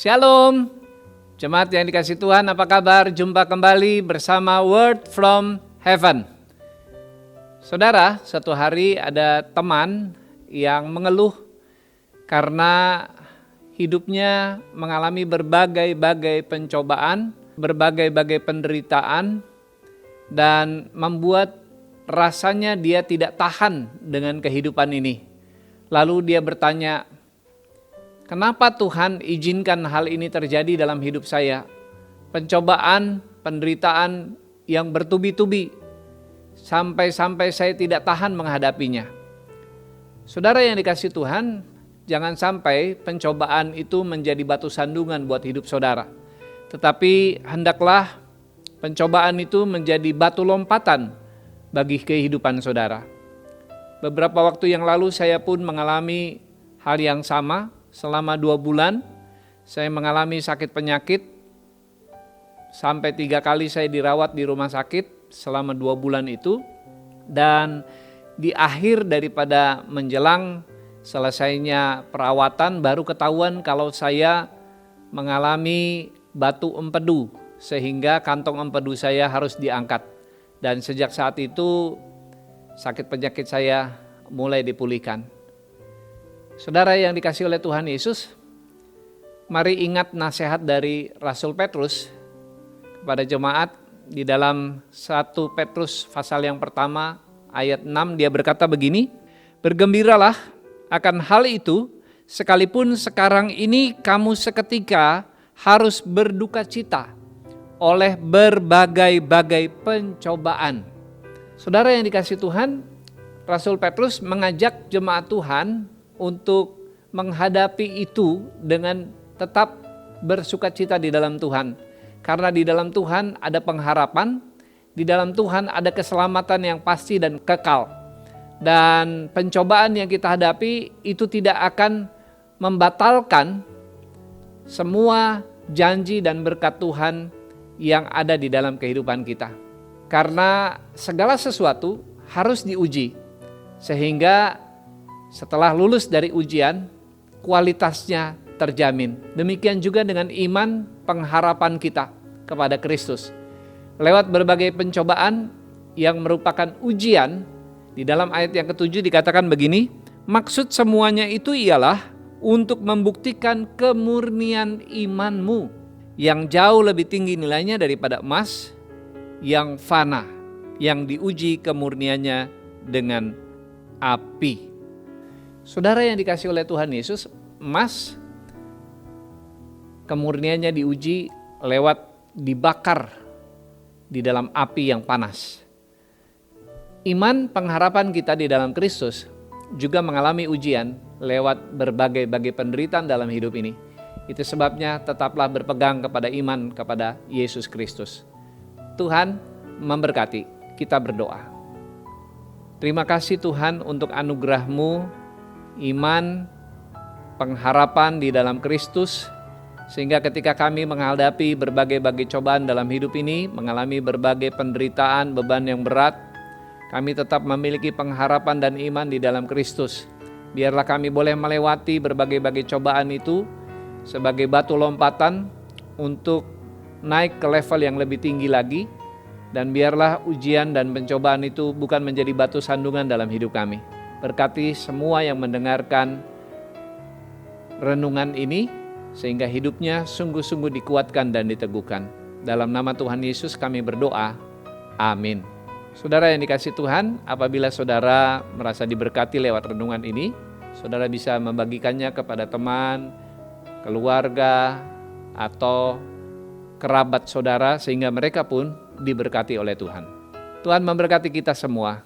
Shalom, jemaat yang dikasih Tuhan, apa kabar? Jumpa kembali bersama Word from Heaven. Saudara, suatu hari ada teman yang mengeluh karena hidupnya mengalami berbagai-bagai pencobaan, berbagai-bagai penderitaan, dan membuat rasanya dia tidak tahan dengan kehidupan ini. Lalu dia bertanya, kenapa Tuhan izinkan hal ini terjadi dalam hidup saya? Pencobaan, penderitaan yang bertubi-tubi, sampai-sampai saya tidak tahan menghadapinya. Saudara yang dikasih Tuhan, jangan sampai pencobaan itu menjadi batu sandungan buat hidup saudara. Tetapi hendaklah pencobaan itu menjadi batu lompatan bagi kehidupan saudara. Beberapa waktu yang lalu saya pun mengalami hal yang sama. Selama 2 bulan saya mengalami sakit penyakit. Sampai 3 kali saya dirawat di rumah sakit selama 2 bulan itu. Dan di akhir daripada menjelang selesainya perawatan baru ketahuan kalau saya mengalami batu empedu. Sehingga kantong empedu saya harus diangkat. Dan sejak saat itu sakit penyakit saya mulai dipulihkan. Saudara yang dikasih oleh Tuhan Yesus, mari ingat nasihat dari Rasul Petrus kepada jemaat di dalam 1 Petrus pasal yang pertama ayat 6, dia berkata begini, bergembiralah akan hal itu, sekalipun sekarang ini kamu seketika harus berduka cita oleh berbagai-bagai pencobaan. Saudara yang dikasih Tuhan, Rasul Petrus mengajak jemaat Tuhan untuk menghadapi itu dengan tetap bersukacita di dalam Tuhan. Karena di dalam Tuhan ada pengharapan, di dalam Tuhan ada keselamatan yang pasti dan kekal. Dan pencobaan yang kita hadapi itu tidak akan membatalkan semua janji dan berkat Tuhan yang ada di dalam kehidupan kita. Karena segala sesuatu harus diuji, sehingga setelah lulus dari ujian, kualitasnya terjamin. Demikian juga dengan iman pengharapan kita kepada Kristus. Lewat berbagai pencobaan yang merupakan ujian, di dalam ayat yang ke-7 dikatakan begini, maksud semuanya itu ialah untuk membuktikan kemurnian imanmu yang jauh lebih tinggi nilainya daripada emas yang fana, yang diuji kemurniannya dengan api. Saudara yang dikasih oleh Tuhan Yesus, emas kemurniannya diuji lewat dibakar di dalam api yang panas. Iman pengharapan kita di dalam Kristus juga mengalami ujian lewat berbagai-bagai penderitaan dalam hidup ini. Itu sebabnya tetaplah berpegang kepada iman kepada Yesus Kristus. Tuhan memberkati, kita berdoa. Terima kasih Tuhan untuk anugerah-Mu, iman, pengharapan di dalam Kristus, sehingga ketika kami menghadapi berbagai-bagai cobaan dalam hidup ini, mengalami berbagai penderitaan, beban yang berat, kami tetap memiliki pengharapan dan iman di dalam Kristus. Biarlah kami boleh melewati berbagai-bagai cobaan itu sebagai batu lompatan untuk naik ke level yang lebih tinggi lagi, dan biarlah ujian dan pencobaan itu bukan menjadi batu sandungan dalam hidup kami. Berkati semua yang mendengarkan renungan ini, sehingga hidupnya sungguh-sungguh dikuatkan dan diteguhkan. Dalam nama Tuhan Yesus kami berdoa, amin. Saudara yang dikasih Tuhan, apabila saudara merasa diberkati lewat renungan ini, saudara bisa membagikannya kepada teman, keluarga, atau kerabat saudara, sehingga mereka pun diberkati oleh Tuhan. Tuhan memberkati kita semua.